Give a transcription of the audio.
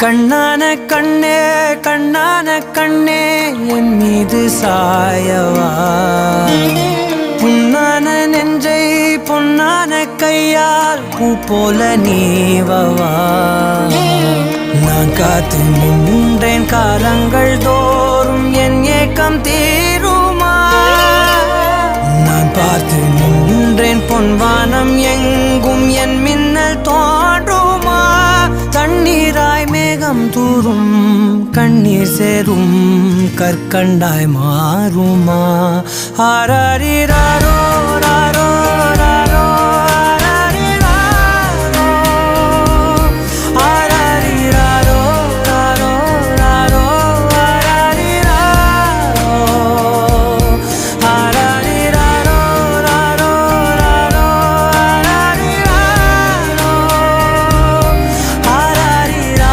கண்ணான கண்ணே கண்ணான கண்ணே என் மீது சாயவா புண்ணான நெஞ்சை பொன்னான கையால் பூ போல நீவவா நான் காத்து நின்றேன் காலங்கள் தோறும் என் ஏக்கம் தீருமா நான் பார்த்து நின்றேன் பொன்வானம் எங்கும் என் மின்னல் தோன்றுமா தண்ணீராய் மேகம் தூரும் கண்ணீர் சேரும் கற்கண்டாய் மாறுமா ஆராரிராரோ